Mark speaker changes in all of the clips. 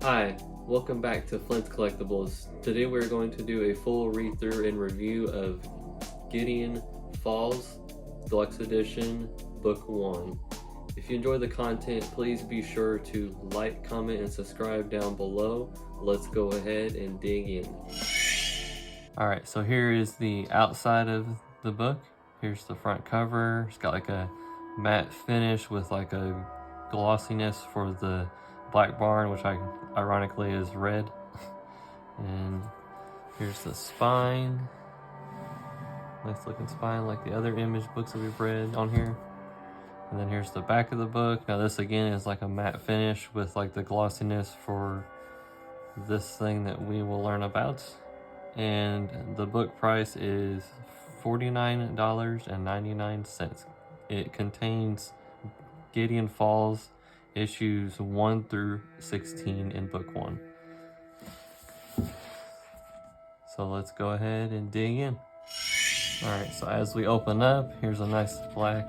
Speaker 1: Hi, welcome back to Flint's Collectibles. Today we're going to do a full read-through and review of Gideon Falls, Deluxe Edition, Book 1. If you enjoy the content, please be sure to like, comment, and subscribe down below. Let's go ahead and dig in. Alright, so here is the outside of the book. Here's the front cover. It's got like a matte finish with like a glossiness for the black barn, which ironically is red. And here's the spine. Nice looking spine like the other image books that we've read on here. And then here's the back of the book. Now this again is like a matte finish with like the glossiness for this thing that we will learn about. And the book price is $49.99. It contains Gideon Falls issues 1 through 16 in book 1. So let's go ahead and dig in. Alright, so as we open up, here's a nice black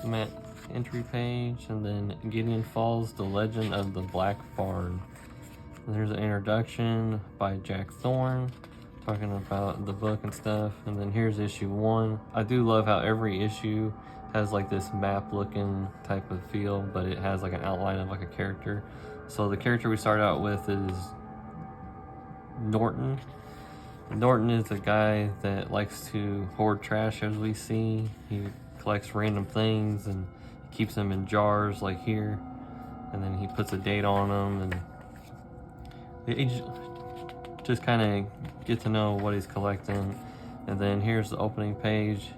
Speaker 1: matte entry page, and then Gideon Falls, The Legend of the Black Barn. And there's an introduction by Jack Thorne talking about the book and stuff, and then here's issue 1. I do love how every issue has like this map looking type of feel, but it has like an outline of like a character. So the character we start out with is Norton. Norton is a guy that likes to hoard trash, as we see. He collects random things and keeps them in jars like here, and then he puts a date on them, and he just kind of get to know what he's collecting. And then here's the opening page.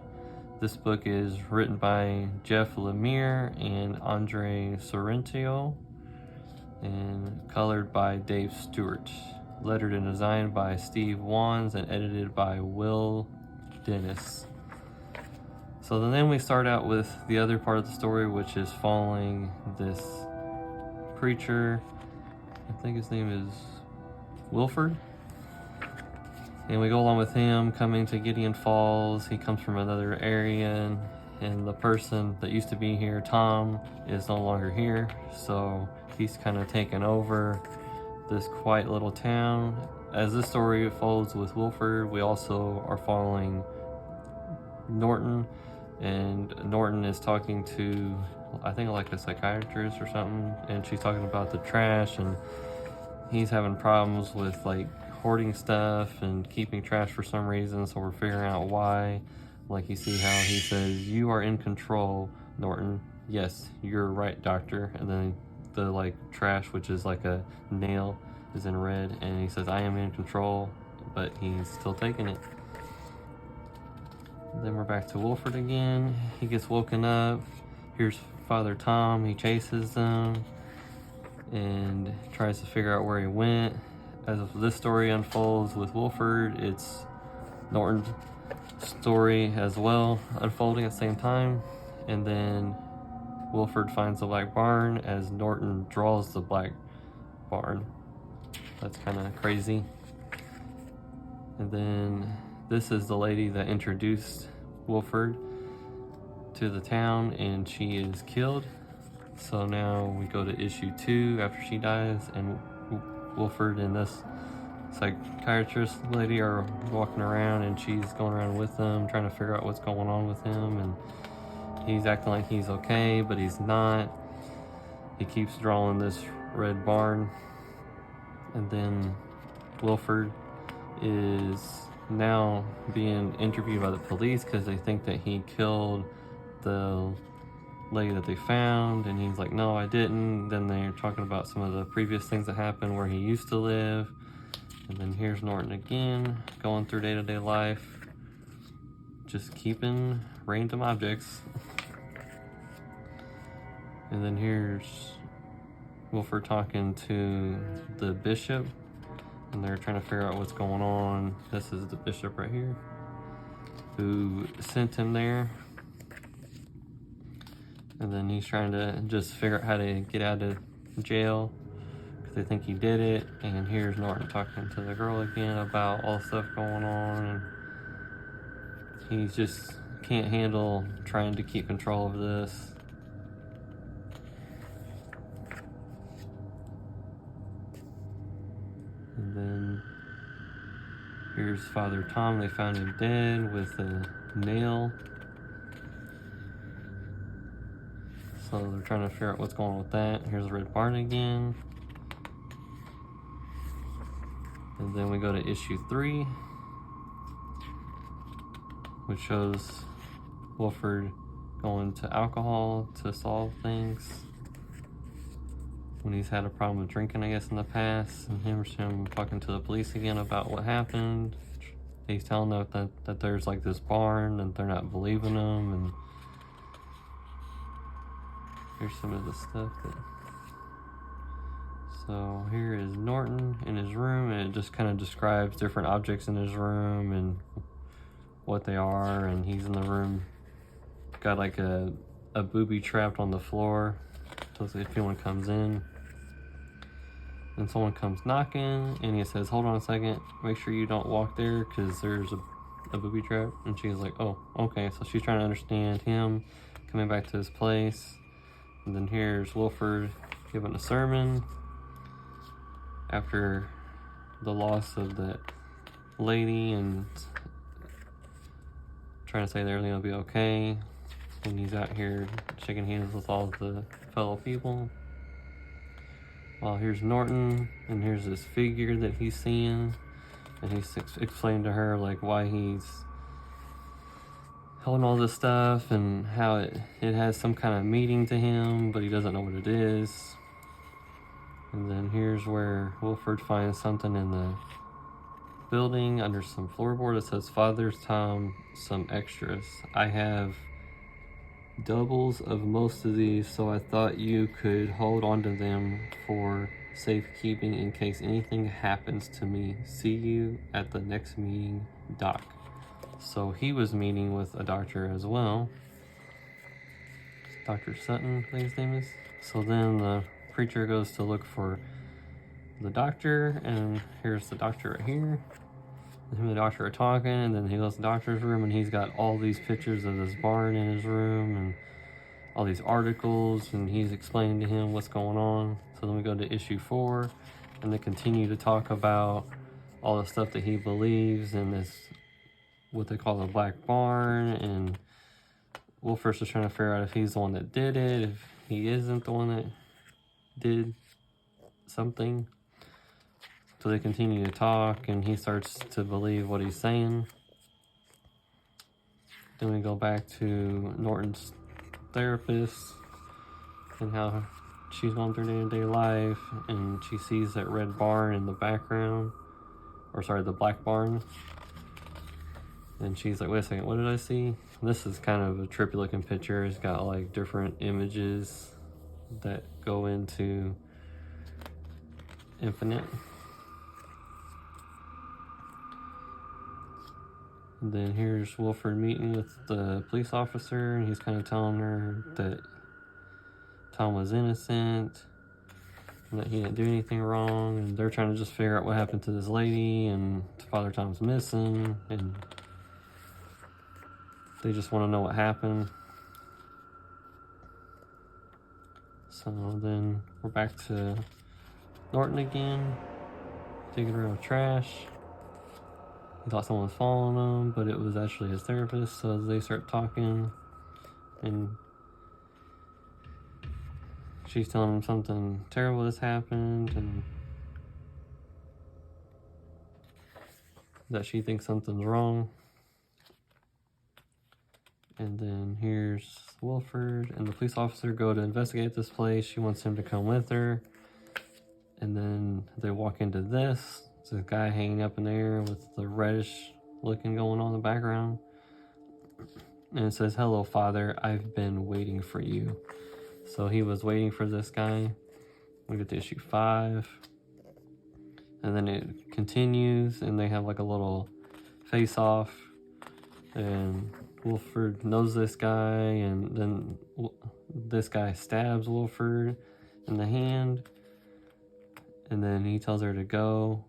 Speaker 1: This book is written by Jeff Lemire and Andre Sorrentino, and colored by Dave Stewart. Lettered and designed by Steve Wands and edited by Will Dennis. So then we start out with the other part of the story, which is following this preacher. I think his name is Wilford. And we go along with him coming to Gideon Falls. He comes from another area, and the person that used to be here, Tom, is no longer here. So he's kind of taken over this quiet little town. As this story folds with Wilford, we also are following Norton, and Norton is talking to, I think, like a psychiatrist or something, and she's talking about the trash, and he's having problems with like hoarding stuff and keeping trash for some reason, so we're figuring out why. Like, you see how he says, "You are in control, Norton." "Yes, you're right, doctor." And then the like trash, which is like a nail, is in red, and he says, "I am in control," but he's still taking it. Then we're back to Wilford again. He gets woken up. Here's Father Tom. He chases them and tries to figure out where he went. As this story unfolds with Wilford, it's Norton's story as well unfolding at the same time. And then Wilford finds the black barn as Norton draws the black barn. That's kind of crazy. And then this is the lady that introduced Wilford to the town, and she is killed. So now we go to issue 2 after she dies, and Wilford and this psychiatrist lady are walking around, and she's going around with them trying to figure out what's going on with him, and he's acting like he's okay, but he's not. He keeps drawing this red barn. And then Wilford is now being interviewed by the police because they think that he killed the lady that they found, and he's like, "No, I didn't." Then they're talking about some of the previous things that happened where he used to live. And then here's Norton again, going through day-to-day life, just keeping random objects. And then here's Wilford talking to the bishop, and they're trying to figure out what's going on. This is the bishop right here who sent him there. And then he's trying to just figure out how to get out of jail because they think he did it. And here's Norton talking to the girl again about all the stuff going on. And he just can't handle trying to keep control of this. Here's Father Tom. They found him dead with a nail. So they're trying to figure out what's going on with that. Here's Red Barn again. And then we go to issue 3, which shows Wilford going to alcohol to solve things when he's had a problem with drinking, I guess, in the past. And him talking to the police again about what happened. He's telling them that there's like this barn and they're not believing him. And here's some of the stuff that... So here is Norton in his room, and it just kind of describes different objects in his room and what they are. And he's in the room, got like a booby trapped on the floor, so if anyone comes in. And someone comes knocking, and he says, "Hold on a second, make sure you don't walk there because there's a booby trap." And she's like, "Oh, okay." So she's trying to understand him coming back to his place. And then here's Wilford giving a sermon after the loss of that lady and trying to say that everything will be okay. And he's out here shaking hands with all the fellow people. Well, here's Norton, and here's this figure that he's seeing, and he's explaining to her like why he's holding all this stuff and how it has some kind of meaning to him, but he doesn't know what it is. And then here's where Wilford finds something in the building under some floorboard that says, "Father Tom, some extras. I have doubles of most of these, so I thought you could hold on to them for safekeeping in case anything happens to me. See you at the next meeting, Doc." So he was meeting with a doctor as well. Dr. Sutton, I think his name is. So then the preacher goes to look for the doctor, and here's the doctor right here. Him and the doctor are talking, and then he goes to the doctor's room, and he's got all these pictures of this barn in his room and all these articles, and he's explaining to him what's going on. So then we go to issue 4, and they continue to talk about all the stuff that he believes in this, what they call the Black Barn, and Wilford's just trying to figure out if he's the one that did it, if he isn't the one that did something. So they continue to talk, and he starts to believe what he's saying. Then we go back to Norton's therapist and how she's going through day-to-day life, and she sees that red barn in the background, or sorry, the black barn. And she's like, "Wait a second, what did I see?" This is kind of a trippy looking picture. It's got like different images that go into Infinite. And then here's Wilford meeting with the police officer, and he's kind of telling her that Tom was innocent and that he didn't do anything wrong, and they're trying to just figure out what happened to this lady, and Father Tom's missing, and they just want to know what happened. So then we're back to Norton again, digging around trash. He thought someone was following him, but it was actually his therapist. So they start talking, and she's telling him something terrible has happened, and that she thinks something's wrong. And then here's Wilford and the police officer go to investigate this place. She wants him to come with her. And then they walk into this. It's a guy hanging up in the air with the reddish looking going on in the background. And it says, "Hello, Father, I've been waiting for you." So he was waiting for this guy. We get to issue 5. And then it continues, and they have like a little face-off. And Wilford knows this guy, and then this guy stabs Wilford in the hand. And then he tells her to go.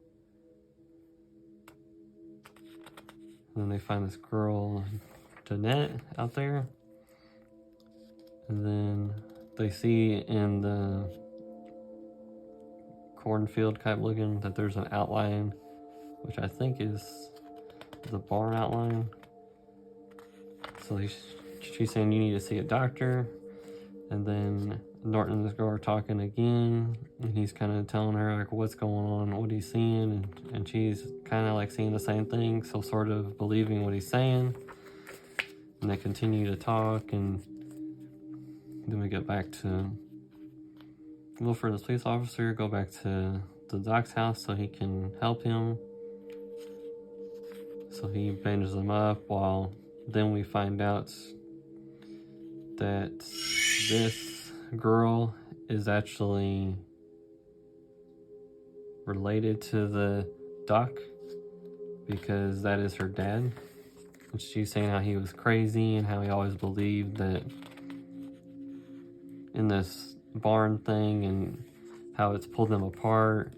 Speaker 1: And then they find this girl, Jeanette, out there. And then they see in the cornfield type looking that there's an outline, which I think is the barn outline. So she's saying you need to see a doctor. And then Norton and this girl are talking again, and he's kind of telling her like what's going on, what he's seeing, and she's kind of like seeing the same thing, so sort of believing what he's saying. And they continue to talk, and then we get back to Wilford, the police officer, go back to the doc's house so he can help him. So he bandages them up, while then we find out that this girl is actually related to the doc, because that is her dad. And she's saying how he was crazy and how he always believed that in this barn thing and how it's pulled them apart.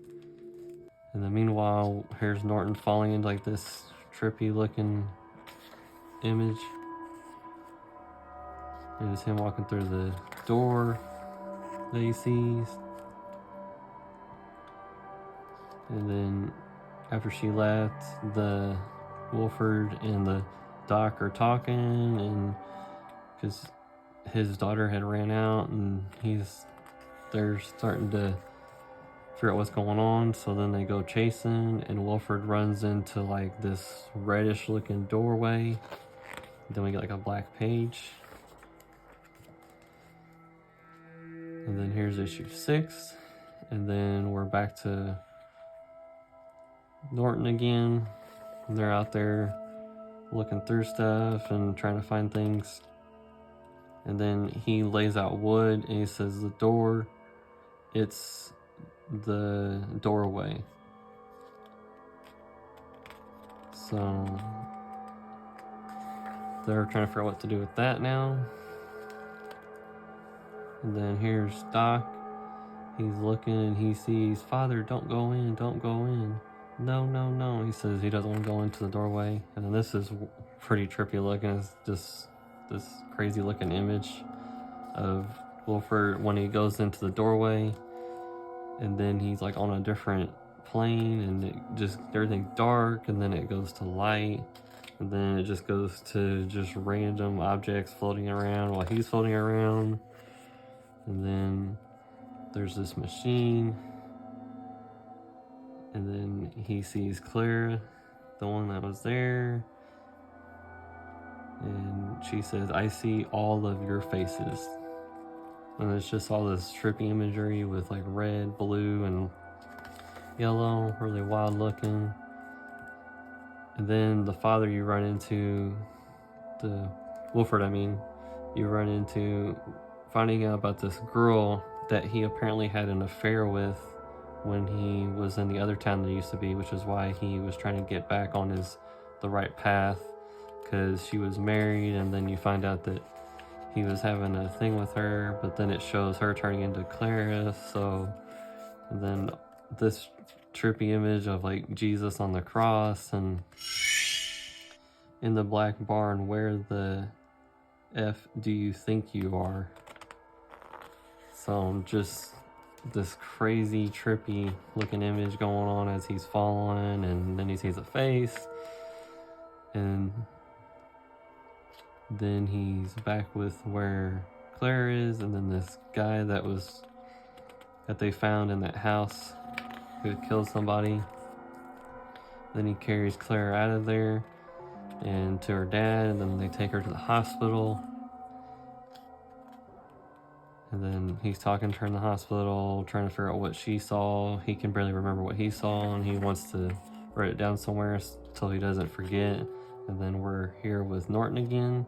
Speaker 1: And then meanwhile, here's Norton falling into like this trippy looking image. And it's him walking through the door that he sees. And then after she left, the Wilford and the doc are talking, and because his daughter had ran out, and they're starting to figure out what's going on. So then they go chasing, and Wilford runs into like this reddish looking doorway. Then we get like a black page. And then here's issue 6. And then we're back to Norton again. And they're out there looking through stuff and trying to find things. And then he lays out wood and he says the door, it's the doorway. So they're trying to figure out what to do with that now. And then here's Doc. He's looking and he sees, Father, don't go in, don't go in. No, no, no. He says he doesn't want to go into the doorway. And then this is pretty trippy looking. It's just this crazy looking image of Wilford when he goes into the doorway. And then he's like on a different plane, and it just, everything's dark, and then it goes to light. And then it just goes to just random objects floating around while he's floating around. And then there's this machine. And then he sees Clara, the one that was there. And she says, I see all of your faces. And it's just all this trippy imagery with like red, blue, and yellow, really wild looking. And then the father you run into, the Wilford, you run into finding out about this girl that he apparently had an affair with when he was in the other town that he used to be, which is why he was trying to get back on the right path, because she was married. And then you find out that he was having a thing with her, but then it shows her turning into Clara. So, and then this trippy image of like Jesus on the cross and in the black barn, where the F do you think you are? So just this crazy trippy looking image going on as he's falling, and then he sees a face, and then he's back with where Claire is. And then this guy that they found in that house who had killed somebody, then he carries Claire out of there and to her dad, and then they take her to the hospital. And then he's talking to her in the hospital, trying to figure out what she saw. He can barely remember what he saw, and he wants to write it down somewhere so he doesn't forget. And then we're here with Norton again.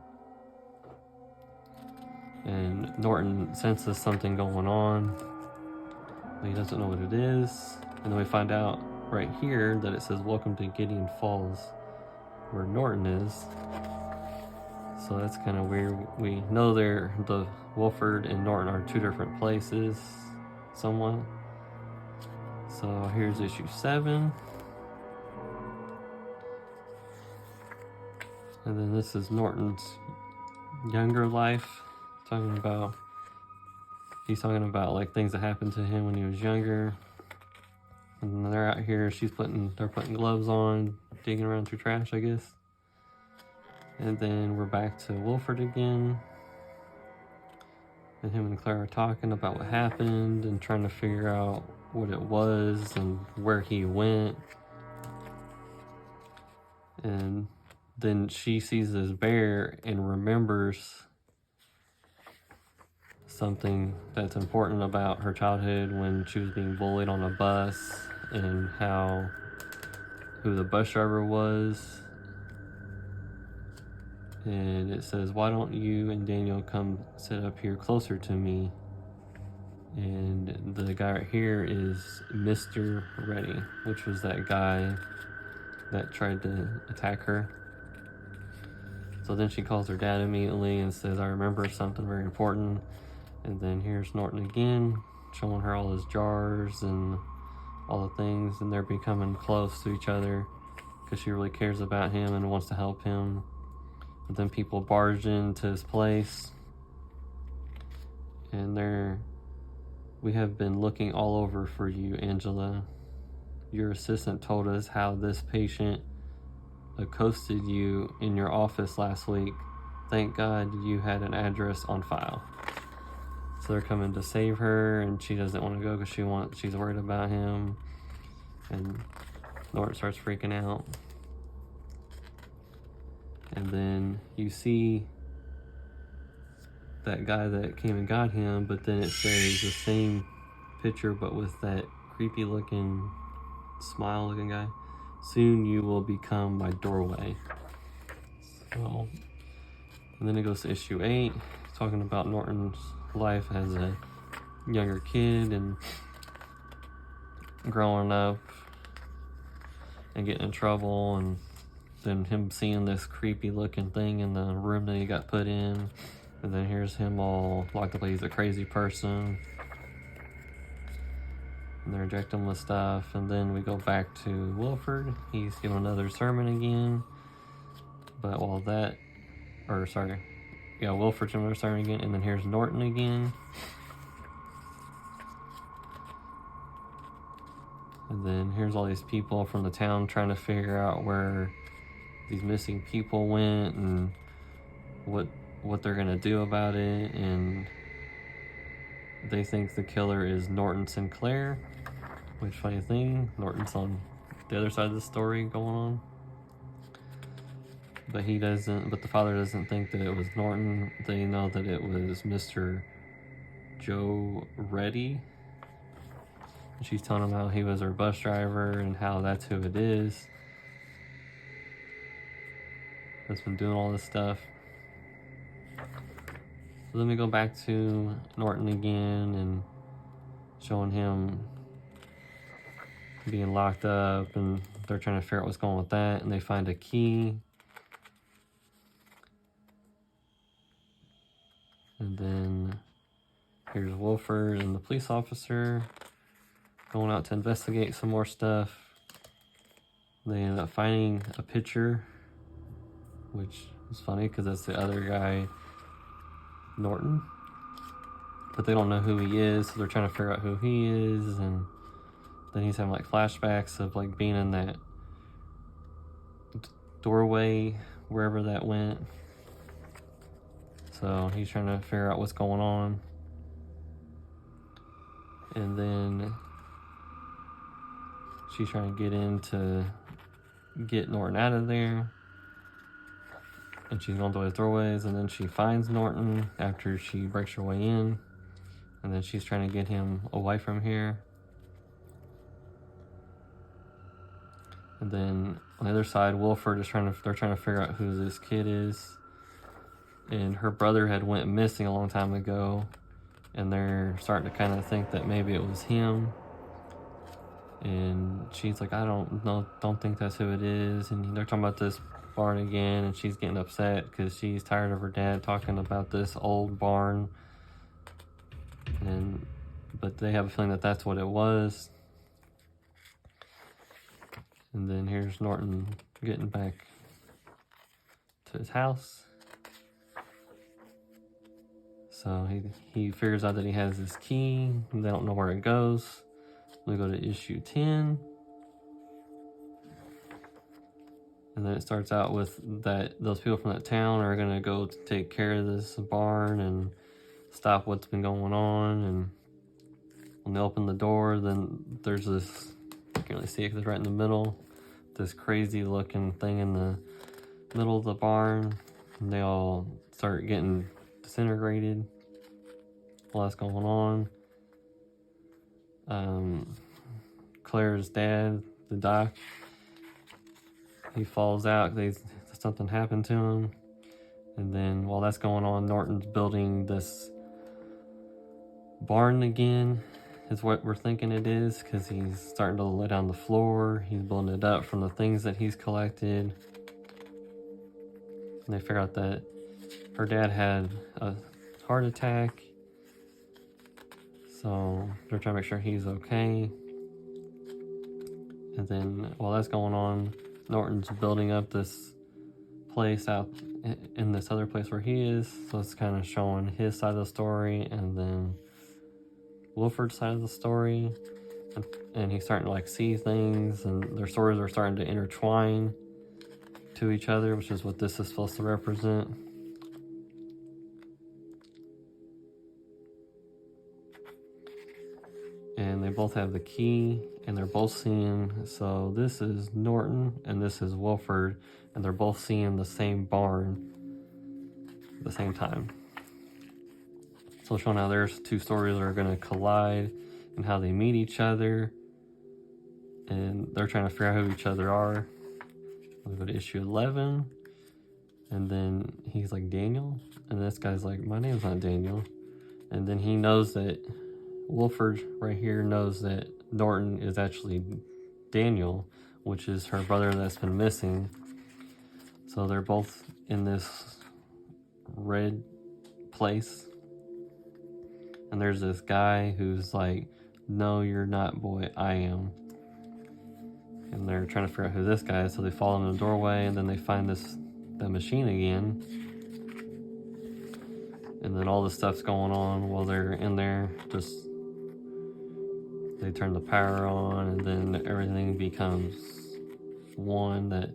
Speaker 1: And Norton senses something going on, but he doesn't know what it is. And then we find out right here that it says, Welcome to Gideon Falls, where Norton is. So that's kind of weird. We know the Wilford and Norton are two different places, somewhat. So here's issue 7. And then this is Norton's younger life. He's talking about like things that happened to him when he was younger. And they're out here, they're putting gloves on, digging around through trash, I guess. And then we're back to Wilford again. And him and Claire are talking about what happened and trying to figure out what it was and where he went. And then she sees this bear and remembers something that's important about her childhood when she was being bullied on a bus, and who the bus driver was. And it says, "Why don't you and Daniel come sit up here closer to me?" And the guy right here is Mr. Reddy, which was that guy that tried to attack her. So then she calls her dad immediately and says, "I remember something very important." And then here's Norton again, showing her all his jars and all the things, and they're becoming close to each other because she really cares about him and wants to help him. And then people barge into his place, and "We have been looking all over for you, Angela. Your assistant told us how this patient accosted you in your office last week. Thank God you had an address on file." So they're coming to save her, and she doesn't want to go because she's worried about him. And Norton starts freaking out. And then you see that guy that came and got him, but then it says the same picture but with that creepy looking smile looking guy. "Soon you will become my doorway." So, and then it goes to issue 8, talking about Norton's life as a younger kid and growing up and getting in trouble, and then him seeing this creepy looking thing in the room that he got put in. And then here's him all like he's a crazy person, and they're injecting him with stuff. And then we go back to Wilford. He's giving another sermon again. But Wilford's giving another sermon again. And then here's Norton again. And then here's all these people from the town trying to figure out where these missing people went and what they're gonna do about it. And they think the killer is Norton Sinclair, which, funny thing, Norton's on the other side of the story going on. But the father doesn't think that it was Norton. They know that it was Mr. Joe Reddy. And she's telling him how he was her bus driver and how that's who it is that's been doing all this stuff. So then we go back to Norton again and showing him being locked up, and they're trying to figure out what's going on with that, and they find a key. And then here's Wilford and the police officer going out to investigate some more stuff. They end up finding a picture, which is funny because that's the other guy, Norton. But they don't know who he is, so they're trying to figure out who he is. And then he's having like flashbacks of like being in that doorway, wherever that went. So he's trying to figure out what's going on. And then she's trying to get in to get Norton out of there. And she's going through the doorways, and then she finds Norton after she breaks her way in. And then she's trying to get him away from here. And then on the other side, Wilford is they're trying to figure out who this kid is. And her brother had went missing a long time ago, and they're starting to kind of think that maybe it was him. And she's like, "I don't think that's who it is." And they're talking about this barn again, and she's getting upset because she's tired of her dad talking about this old barn. But they have a feeling that that's what it was. And then here's Norton getting back to his house. So he figures out that he has this key, and they don't know where it goes. We go to issue 10. And then it starts out with that those people from that town are gonna go to take care of this barn and stop what's been going on. And when they open the door, then there's this, you can't really see it because it's right in the middle, this crazy looking thing in the middle of the barn. And they all start getting disintegrated while that's going on. Claire's dad, the doc, he falls out because something happened to him. And then while that's going on, Norton's building this barn again, is what we're thinking it is, because he's starting to lay down the floor. He's building it up from the things that he's collected. And they figure out that her dad had a heart attack. So they're trying to make sure he's okay. And then while that's going on, Norton's building up this place out in this other place where he is. So it's kind of showing his side of the story and then Wilford's side of the story. And he's starting to like see things, and their stories are starting to intertwine to each other, which is what this is supposed to represent. And they both have the key, and they're both seeing, so this is Norton and this is Wilford, and they're both seeing the same barn at the same time. So showing how there's two stories are going to collide and how they meet each other, and they're trying to figure out who each other are. We go to issue 11, and then he's like, Daniel? And this guy's like, my name's not Daniel. And then he knows that Wilford right here knows that Norton is actually Daniel, which is her brother that's been missing. So they're both in this red place. And there's this guy who's like, no, you're not, boy, I am. And they're trying to figure out who this guy is, so they fall in the doorway, and then they find the machine again. And then all this stuff's going on while they're in there. Just they turn the power on, and then everything becomes one. That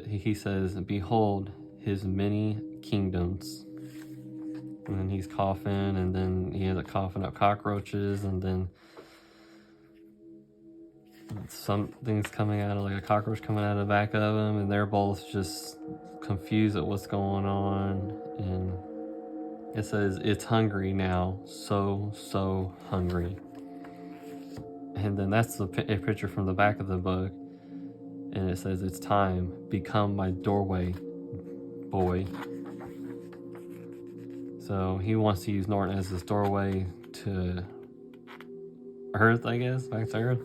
Speaker 1: he says, behold his many kingdoms. And then he's coughing, and then he ends up coughing up cockroaches, and then something's coming out of, like a cockroach coming out of the back of him, and they're both just confused at what's going on. And it says, it's hungry now, so hungry. And then that's a picture from the back of the book, and it says, it's time, become my doorway, boy. So he wants to use Norton as his doorway to Earth, I guess, back to Earth.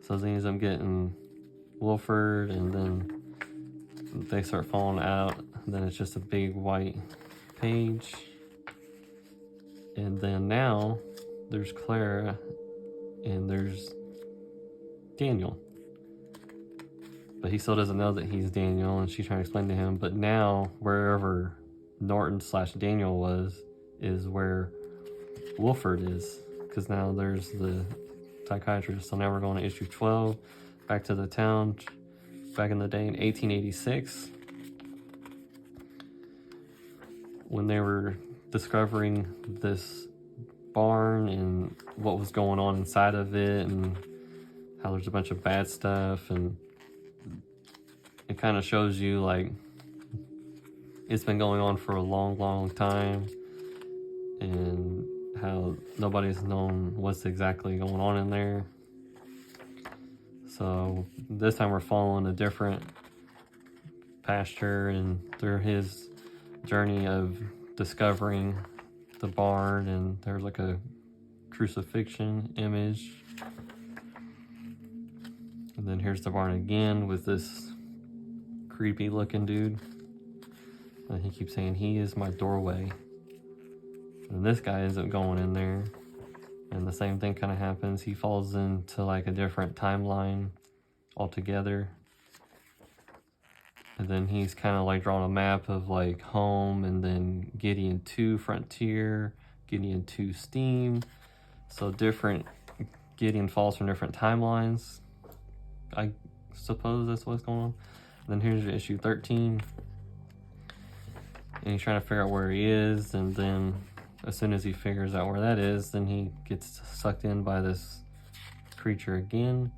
Speaker 1: So then he ends up getting Wilford, and then they start falling out. And then it's just a big white page. And then now there's Clara and there's Daniel. But he still doesn't know that he's Daniel, and she's trying to explain to him. But now wherever Norton/Daniel was is where Wilford is, because now there's the psychiatrist. So now we're going to issue 12, back to the town, back in the day in 1886, when they were discovering this barn and what was going on inside of it, and how there's a bunch of bad stuff. And it kind of shows you like it's been going on for a long time, and how nobody's known what's exactly going on in there. So this time we're following a different pasture, and through his journey of discovering the barn, and there's like a crucifixion image. And then here's the barn again with this creepy looking dude. And he keeps saying, he is my doorway. And this guy ends up going in there, and the same thing kind of happens. He falls into like a different timeline altogether. And then he's kind of like drawing a map of like home, and then Gideon 2 Frontier, Gideon 2 Steam. So different Gideon falls from different timelines. I suppose that's what's going on. And then here's issue 13. And he's trying to figure out where he is, and then as soon as he figures out where that is, then he gets sucked in by this creature again.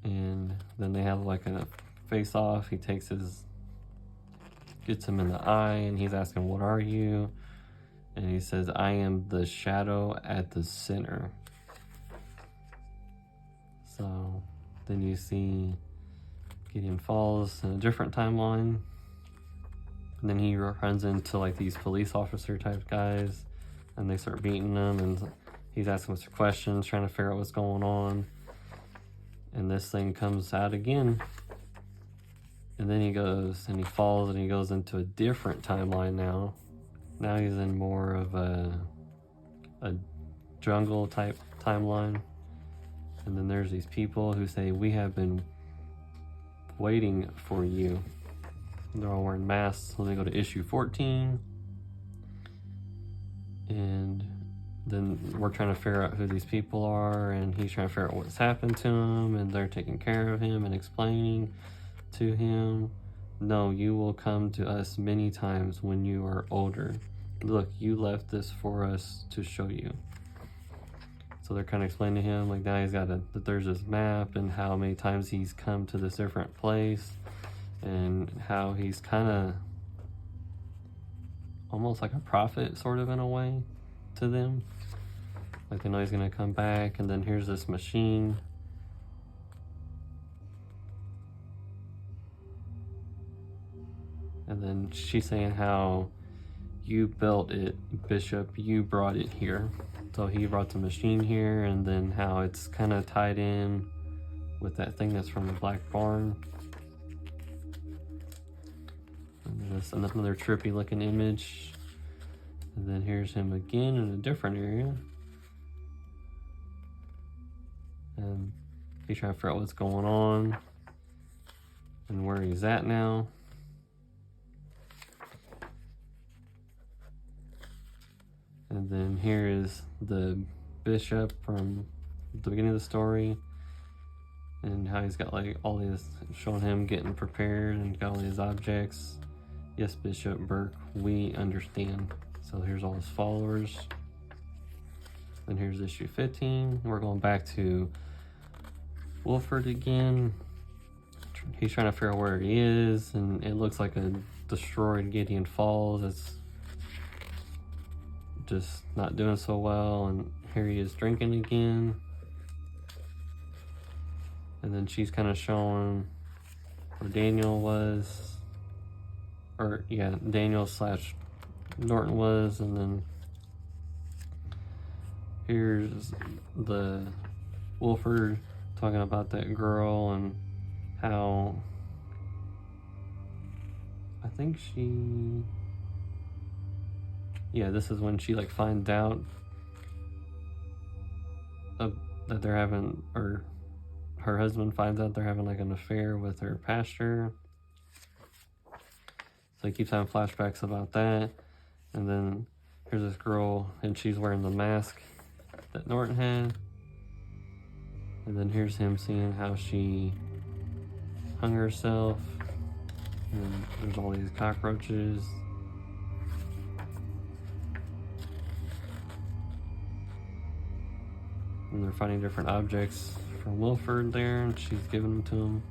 Speaker 1: And then they have like a face off. He gets him in the eye, and he's asking, "What are you?" And he says, "I am the shadow at the center." So then you see Gideon falls in a different timeline. And then he runs into like these police officer type guys, and they start beating him, and he's asking some questions, trying to figure out what's going on. And this thing comes out again. And then he goes and he falls and he goes into a different timeline now. Now he's in more of a jungle type timeline. And then there's these people who say, "We have been waiting for you." And they're all wearing masks. So they go to issue 14. And then we're trying to figure out who these people are, and he's trying to figure out what's happened to him, and they're taking care of him and explaining to him, "No, you will come to us many times when you are older. Look, you left this for us to show you." So they're kind of explaining to him, like, now he's got that there's this map, and how many times he's come to this different place, and how he's kind of almost like a prophet, sort of, in a way, to them. Like, they know he's gonna come back. And then here's this machine. And then she's saying how, "You built it, Bishop, you brought it here." So he brought the machine here, and then how it's kind of tied in with that thing that's from the Black Barn. And there's another trippy looking image. And then here's him again in a different area. And he's trying to figure out what's going on and where he's at now. And then here is the bishop from the beginning of the story, and how he's got like all these, showing him getting prepared and got all these objects. "Yes, Bishop Burke, we understand." So here's all his followers. Then here's issue 15. We're going back to Wolford again. He's trying to figure out where he is, and it looks like a destroyed Gideon Falls. It's just not doing so well, and here he is drinking again. And then she's kind of showing where Daniel was, or yeah, Daniel / Norton was. And then here's the Wolford talking about that girl, and how I think this is when she like finds out that they're having, or her husband finds out they're having like an affair with her pastor. So he keeps having flashbacks about that. And then here's this girl, and she's wearing the mask that Norton had. And then here's him seeing how she hung herself. And there's all these cockroaches. And they're finding different objects from Wilford there, and she's giving them to him.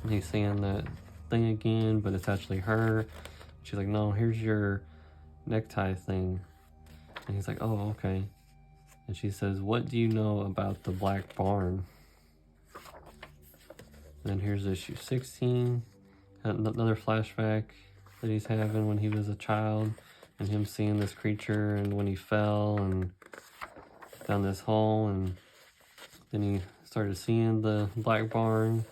Speaker 1: And he's saying that thing again, but it's actually her. She's like, "No, here's your necktie thing." And he's like, "Oh, okay." And she says, "What do you know about the Black Barn?" And then here's issue 16. Another flashback that he's having when he was a child, and him seeing this creature, and when he fell and down this hole, and then he started seeing the Black Barn,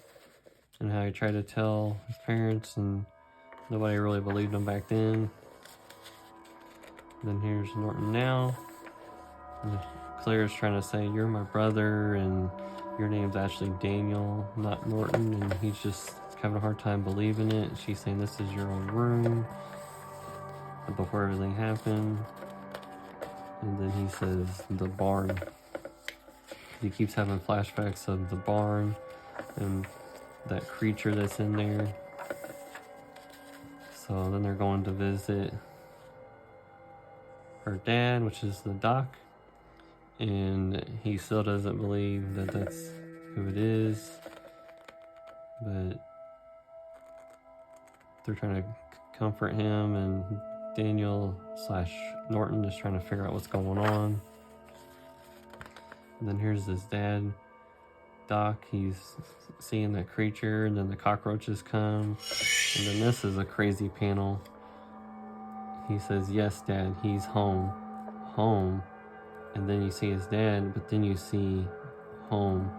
Speaker 1: and how he tried to tell his parents, and nobody really believed him back then. Then here's Norton now, and Claire's trying to say, "You're my brother, and your name's actually Daniel, not Norton," and he's just having a hard time believing it. She's saying, "This is your own room." before everything happened. And then he says the barn. He keeps having flashbacks of the barn and that creature that's in there. So then they're going to visit her dad, which is the doc, and he still doesn't believe that that's who it is, but they're trying to comfort him, and Daniel / Norton is trying to figure out what's going on. And then here's his dad, Doc. He's seeing that creature, and then the cockroaches come, and then this is a crazy panel. He says, "Yes, Dad, he's home." And then you see his dad, but then you see home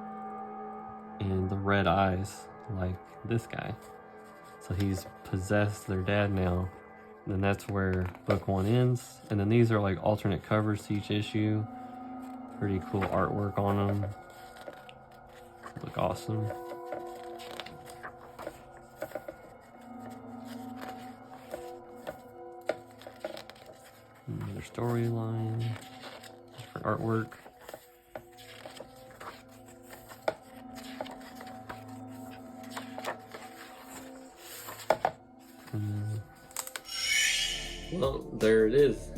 Speaker 1: and the red eyes, like this guy. So he's possessed their dad now. And then that's where book 1 ends. And then these are like alternate covers to each issue. Pretty cool artwork on them. Look awesome. Another storyline, different artwork. Well, there it is.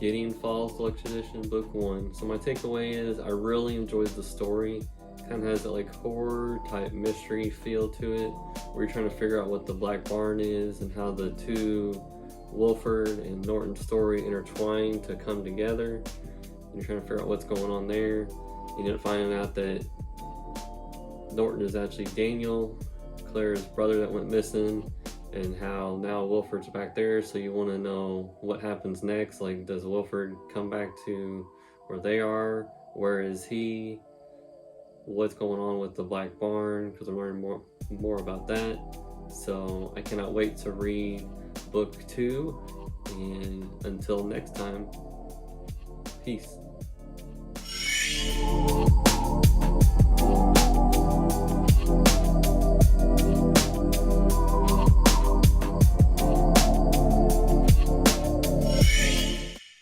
Speaker 1: Gideon Falls Deluxe Edition, Book 1. So my takeaway is I really enjoyed the story. Kind of has that like horror type mystery feel to it, where you're trying to figure out what the Black Barn is and how the two Wolford and Norton story intertwine to come together. And you're trying to figure out what's going on there. You end up finding out that Norton is actually Daniel, Claire's brother that went missing, and how now Wolford's back there, so you want to know what happens next. Like, does Wolford come back to where they are? Where is he? What's going on with the Black Barn? Because I'm learning more about that. So I cannot wait to read book 2. And until next time, peace.